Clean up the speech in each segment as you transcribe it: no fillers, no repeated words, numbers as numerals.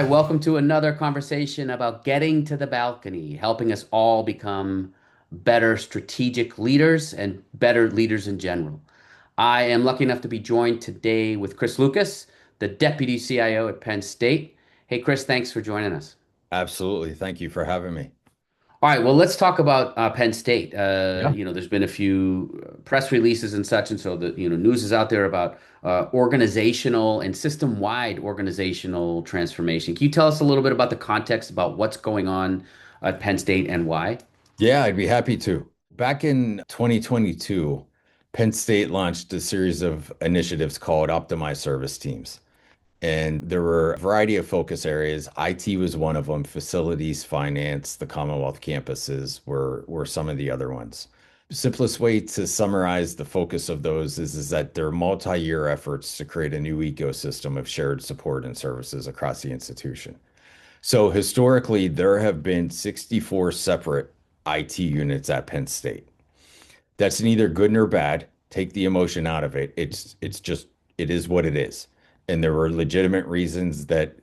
right, welcome to another conversation about getting to the balcony, helping us all become better strategic leaders and better leaders in general. I am lucky enough to be joined today with Chris Lucas, the Deputy CIO at Penn State. Hey, Chris, thanks for joining us. Absolutely. Thank you for having me. All right, well, let's talk about Penn State. Yeah. There's been a few press releases and such, and so the news is out there about organizational and system-wide organizational transformation. Can you tell us a little bit about the context about what's going on at Penn State and why? Yeah, I'd be happy to. Back in 2022, Penn State launched a series of initiatives called Optimized Service Teams. And there were a variety of focus areas. IT was one of them, facilities, finance, the Commonwealth campuses were some of the other ones. Simplest way to summarize the focus of those is that they're multi-year efforts to create a new ecosystem of shared support and services across the institution. So historically, there have been 64 separate IT units at Penn State. That's neither good nor bad. Take the emotion out of it. It's just it is what it is. And there were legitimate reasons that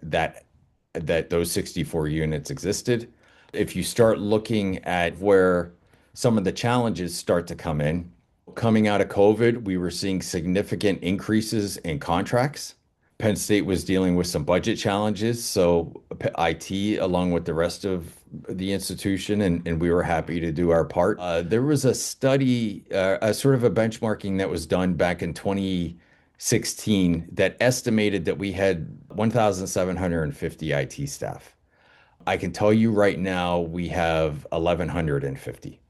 those 64 units existed. If you start looking at where some of the challenges start to come in, coming out of COVID, we were seeing significant increases in contracts. Penn State was dealing with some budget challenges, so IT, along with the rest of the institution, and we were happy to do our part. There was a study, a sort of a benchmarking that was done back in 2016 that estimated that we had 1,750 IT staff. I can tell you right now we have 1,150.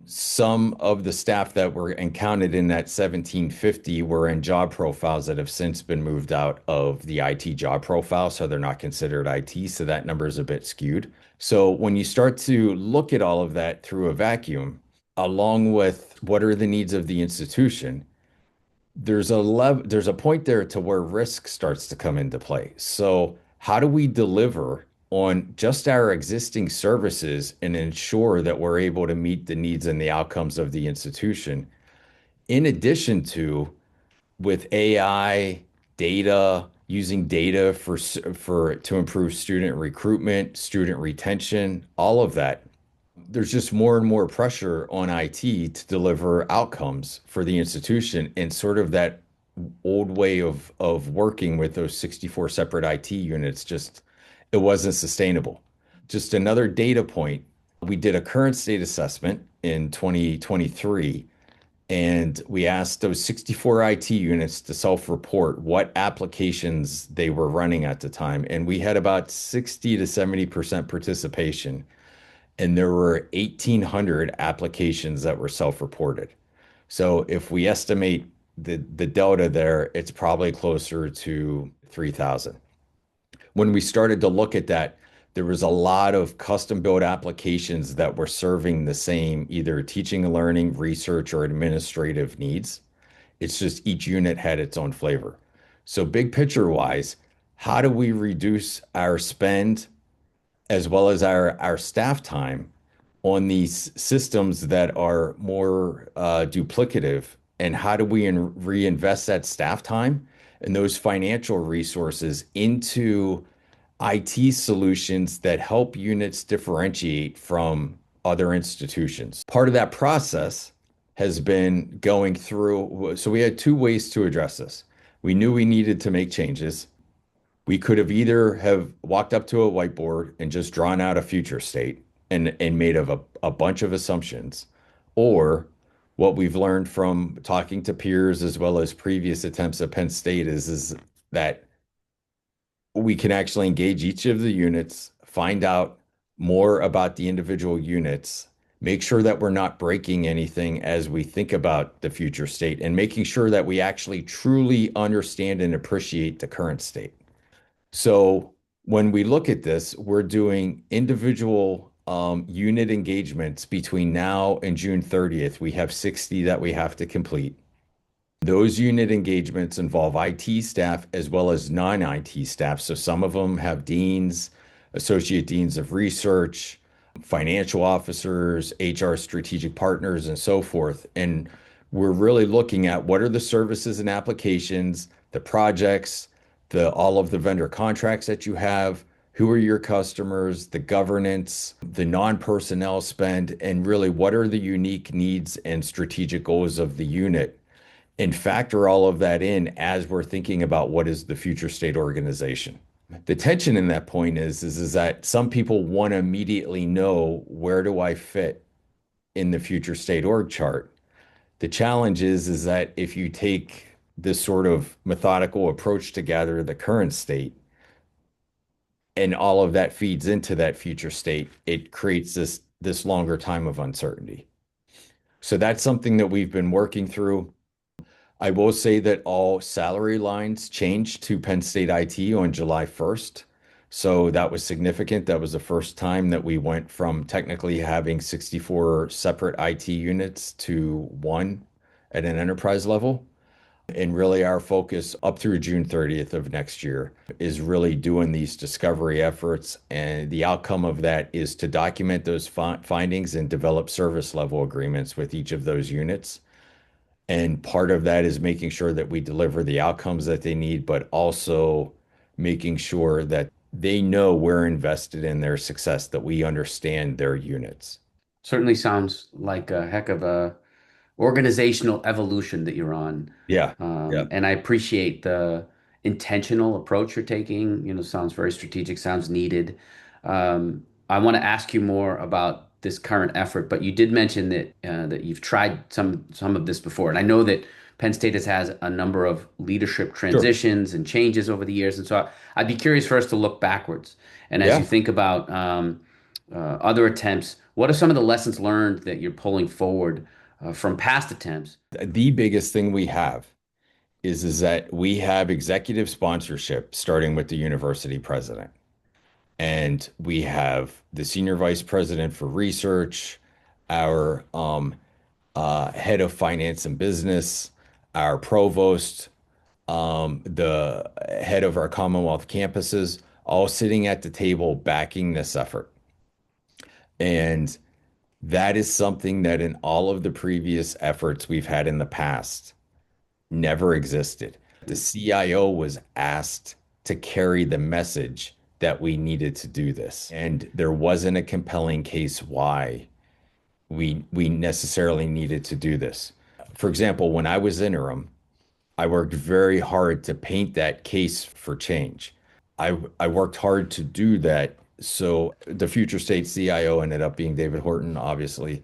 Some of the staff that were and counted in that 1750 were in job profiles that have since been moved out of the IT job profile, so they're not considered IT, so that number is a bit skewed. So when you start to look at all of that through a vacuum, along with what are the needs of the institution, there's a point there to where risk starts to come into play. So how do we deliver on just our existing services and ensure that we're able to meet the needs and the outcomes of the institution, in addition to with AI, data, using data for to improve student recruitment, student retention, all of that. There's just more and more pressure on IT to deliver outcomes for the institution, and sort of that old way of working with those 64 separate IT units, just it wasn't sustainable. Just another data point, we did a current state assessment in 2023, and we asked those 64 IT units to self-report what applications they were running at the time. And we had about 60 to 70% participation. And there were 1,800 applications that were self-reported. So if we estimate the delta there, it's probably closer to 3,000. When we started to look at that, there was a lot of custom built applications that were serving the same either teaching and learning, research, or administrative needs. It's just each unit had its own flavor. So big picture wise, how do we reduce our spend as well as our staff time on these systems that are more duplicative? And how do we reinvest that staff time and those financial resources into IT solutions that help units differentiate from other institutions? Part of that process has been going through, so we had two ways to address this. We knew we needed to make changes. We could have either have walked up to a whiteboard and just drawn out a future state and made of a bunch of assumptions, or what we've learned from talking to peers as well as previous attempts at Penn State is that we can actually engage each of the units, find out more about the individual units, make sure that we're not breaking anything as we think about the future state, and making sure that we actually truly understand and appreciate the current state. So when we look at this, we're doing individual unit engagements between now and June 30th. We have 60 that we have to complete. Those unit engagements involve IT staff as well as non-IT staff. So some of them have deans, associate deans of research, financial officers, HR strategic partners, and so forth. And we're really looking at what are the services and applications, the projects, all of the vendor contracts that you have, Who are your customers, the governance, the non-personnel spend, and really what are the unique needs and strategic goals of the unit, and factor all of that in as we're thinking about what is the future state organization. The tension in that point is that some people want to immediately know, where do I fit in the future state org chart? The challenge is that if you take this sort of methodical approach to gather the current state and all of that feeds into that future state, it creates this longer time of uncertainty. So that's something that we've been working through. I will say that all salary lines changed to Penn State IT on July 1st. So that was significant. That was the first time that we went from technically having 64 separate IT units to one at an enterprise level. And really, our focus up through June 30th of next year is really doing these discovery efforts. And the outcome of that is to document those findings and develop service level agreements with each of those units. And part of that is making sure that we deliver the outcomes that they need, but also making sure that they know we're invested in their success, that we understand their units. Certainly sounds like a heck of a organizational evolution that you're on. Yeah. Yeah. And I appreciate the intentional approach you're taking. Sounds very strategic, sounds needed. I want to ask you more about this current effort, but you did mention that you've tried some of this before, and I know that Penn State has a number of leadership Sure. transitions and changes over the years, and so I'd be curious for us to look backwards. And as you Yeah. think about other attempts, what are some of the lessons learned that you're pulling forward from past attempts? The biggest thing we have is that we have executive sponsorship starting with the university president. And we have the senior vice president for research, our head of finance and business, our provost, the head of our Commonwealth campuses, all sitting at the table backing this effort. And that is something that in all of the previous efforts we've had in the past never existed. The CIO was asked to carry the message that we needed to do this. And there wasn't a compelling case why we necessarily needed to do this. For example, when I was interim, I worked very hard to paint that case for change. I worked hard to do that. So the future state CIO ended up being David Horton, obviously,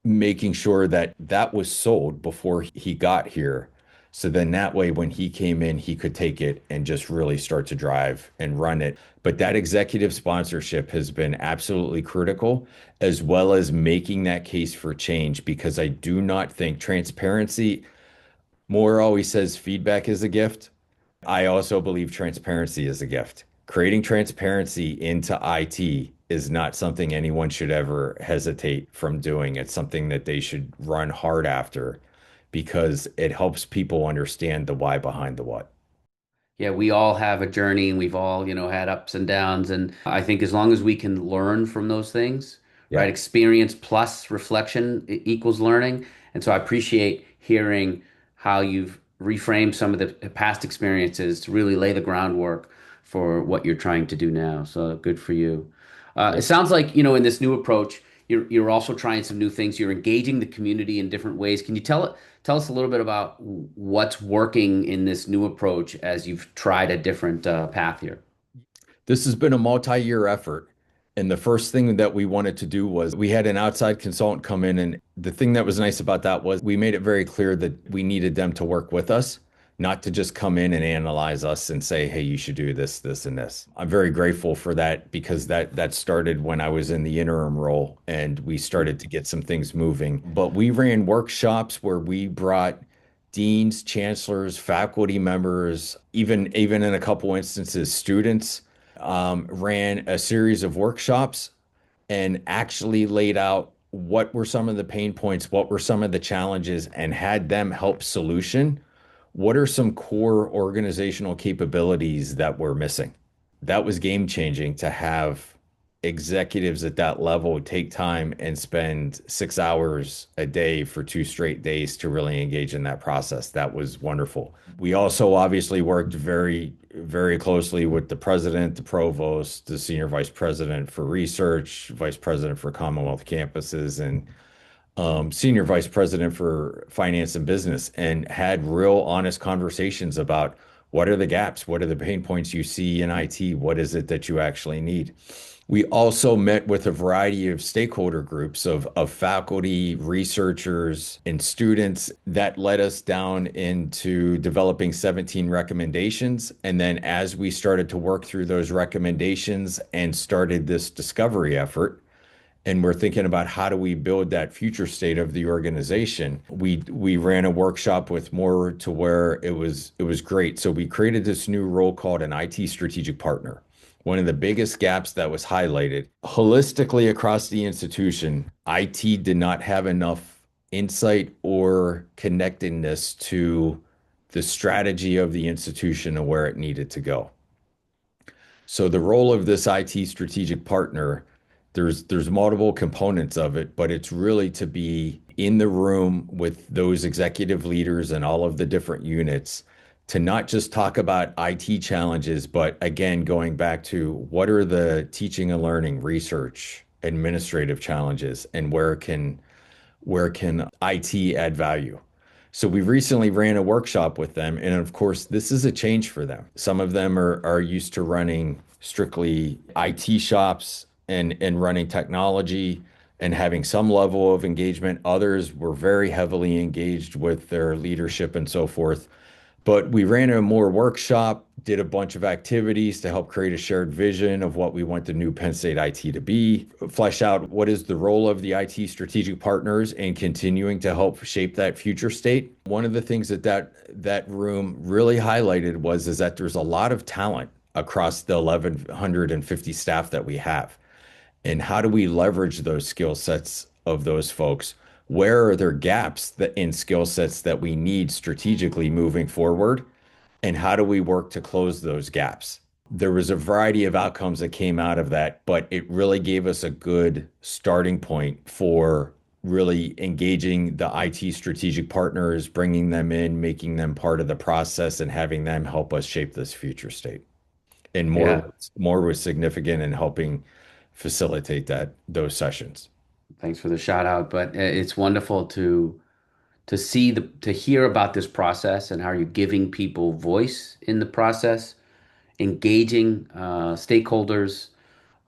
making sure that that was sold before he got here. So then that way, when he came in, he could take it and just really start to drive and run it. But that executive sponsorship has been absolutely critical, as well as making that case for change, because I do not think transparency, Moore always says feedback is a gift. I also believe transparency is a gift. Creating transparency into IT is not something anyone should ever hesitate from doing. It's something that they should run hard after because it helps people understand the why behind the what. Yeah, we all have a journey and we've all, had ups and downs. And I think as long as we can learn from those things, right? Yeah. Experience plus reflection equals learning. And so I appreciate hearing how you've reframed some of the past experiences to really lay the groundwork for what you're trying to do now. So good for you. It Yeah. sounds like, in this new approach, you're also trying some new things. You're engaging the community in different ways. Can you tell us a little bit about what's working in this new approach as you've tried a different path here? This has been a multi-year effort. And the first thing that we wanted to do was we had an outside consultant come in. And the thing that was nice about that was we made it very clear that we needed them to work with us, not to just come in and analyze us and say, hey, you should do this, this, and this. I'm very grateful for that because that started when I was in the interim role and we started to get some things moving. But we ran workshops where we brought deans, chancellors, faculty members, even in a couple instances, students ran a series of workshops and actually laid out what were some of the pain points, what were some of the challenges, and had them help solution. What are some core organizational capabilities that we're missing? That was game changing to have executives at that level take time and spend 6 hours a day for 2 straight days to really engage in that process. That was wonderful. We also obviously worked very very closely with the president, the provost, the senior vice president for research, vice president for Commonwealth campuses, and senior vice president for finance and business, and had real honest conversations about what are the gaps, what are the pain points you see in IT, what is it that you actually need. We also met with a variety of stakeholder groups of faculty, researchers, and students that led us down into developing 17 recommendations. And then as we started to work through those recommendations and started this discovery effort, and we're thinking about how do we build that future state of the organization. We ran a workshop with MOR to where it was great. So we created this new role called an IT strategic partner. One of the biggest gaps that was highlighted holistically across the institution, IT did not have enough insight or connectedness to the strategy of the institution and where it needed to go. So the role of this IT strategic partner, there's multiple components of it, but it's really to be in the room with those executive leaders and all of the different units to not just talk about IT challenges, but again, going back to what are the teaching and learning, research, administrative challenges, and where can IT add value? So we recently ran a workshop with them, and of course, this is a change for them. Some of them are used to running strictly IT shops and running technology and having some level of engagement. Others were very heavily engaged with their leadership and so forth. But we ran a more workshop, did a bunch of activities to help create a shared vision of what we want the new Penn State IT to be, flesh out what is the role of the IT strategic partners and continuing to help shape that future state. One of the things that room really highlighted is that there's a lot of talent across the 1,150 staff that we have. And how do we leverage those skill sets of those folks? Where are there gaps in skill sets that we need strategically moving forward? And how do we work to close those gaps? There was a variety of outcomes that came out of that, but it really gave us a good starting point for really engaging the IT strategic partners, bringing them in, making them part of the process, and having them help us shape this future state. And Yeah. more was significant in helping facilitate those sessions. Thanks for the shout out. But it's wonderful to hear about this process and how you're giving people voice in the process, engaging stakeholders,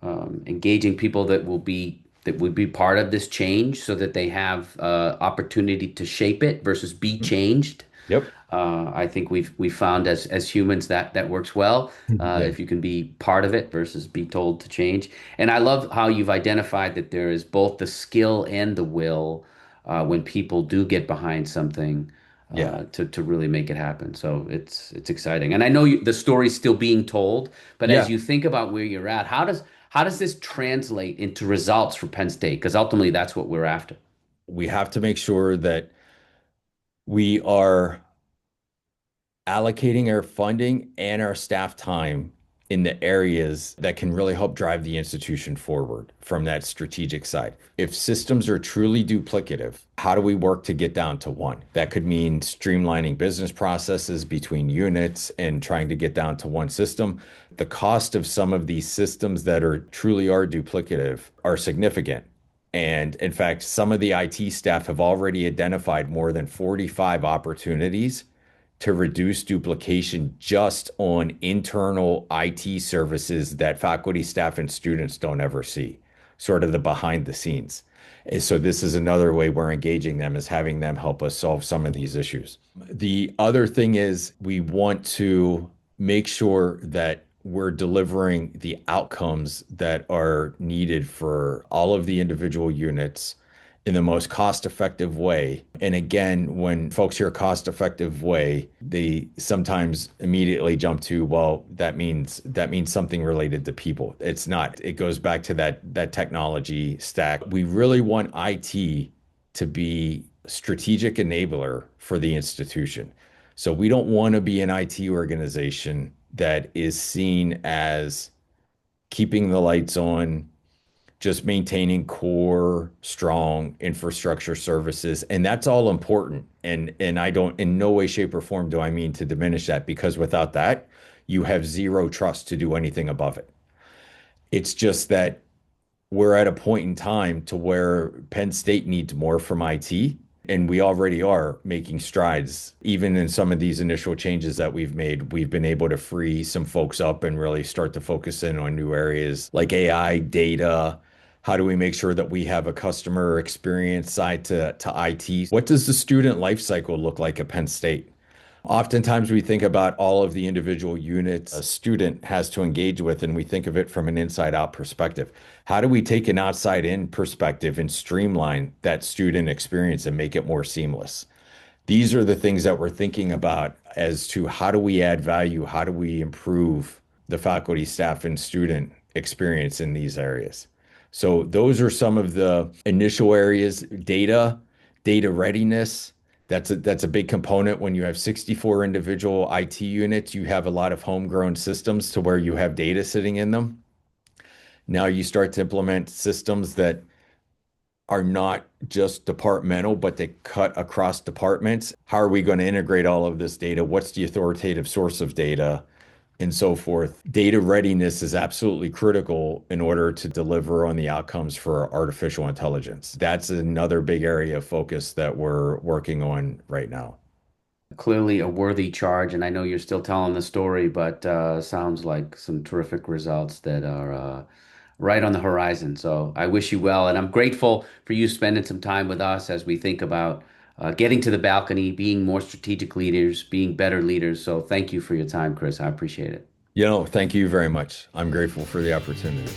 engaging people that would be part of this change so that they have opportunity to shape it versus be changed. Yep. I think we've found as humans that works well Yeah. if you can be part of it versus be told to change. And I love how you've identified that there is both the skill and the will when people do get behind something Yeah. to really make it happen. So it's exciting. And I know the story's still being told, but as Yeah. you think about where you're at, how does this translate into results for Penn State? Because ultimately that's what we're after. We have to make sure that we are allocating our funding and our staff time in the areas that can really help drive the institution forward from that strategic side. If systems are truly duplicative, how do we work to get down to one? That could mean streamlining business processes between units and trying to get down to one system. The cost of some of these systems that truly are duplicative are significant. And in fact, some of the IT staff have already identified more than 45 opportunities to reduce duplication just on internal IT services that faculty, staff, and students don't ever see, sort of the behind the scenes. And so this is another way we're engaging them, is having them help us solve some of these issues. The other thing is we want to make sure that we're delivering the outcomes that are needed for all of the individual units in the most cost-effective way. And again, when folks hear cost-effective way, they sometimes immediately jump to, well, that means something related to people. It's not. It goes back to that technology stack. We really want IT to be a strategic enabler for the institution. So we don't want to be an IT organization that is seen as keeping the lights on, just maintaining core, strong infrastructure services. And that's all important. And I don't, in no way, shape, or form do I mean to diminish that, because without that, you have zero trust to do anything above it. It's just that we're at a point in time to where Penn State needs more from IT, and we already are making strides. Even in some of these initial changes that we've made, we've been able to free some folks up and really start to focus in on new areas like AI, data. How do we make sure that we have a customer experience side to IT? What does the student life cycle look like at Penn State? Oftentimes, we think about all of the individual units a student has to engage with, and we think of it from an inside out perspective. How do we take an outside in perspective and streamline that student experience and make it more seamless? These are the things that we're thinking about as to how do we add value? How do we improve the faculty, staff, and student experience in these areas? So, those are some of the initial areas: data readiness. That's a big component. When you have 64 individual IT units, you have a lot of homegrown systems to where you have data sitting in them. Now you start to implement systems that are not just departmental, but they cut across departments. How are we going to integrate all of this data? What's the authoritative source of data? And so forth. Data readiness is absolutely critical in order to deliver on the outcomes for artificial intelligence. That's another big area of focus that we're working on right now. Clearly a worthy charge, and I know you're still telling the story, but sounds like some terrific results that are right on the horizon. So I wish you well, and I'm grateful for you spending some time with us as we think about getting to the balcony, being more strategic leaders, being better leaders. So thank you for your time, Chris. I appreciate it. Thank you very much. I'm grateful for the opportunity.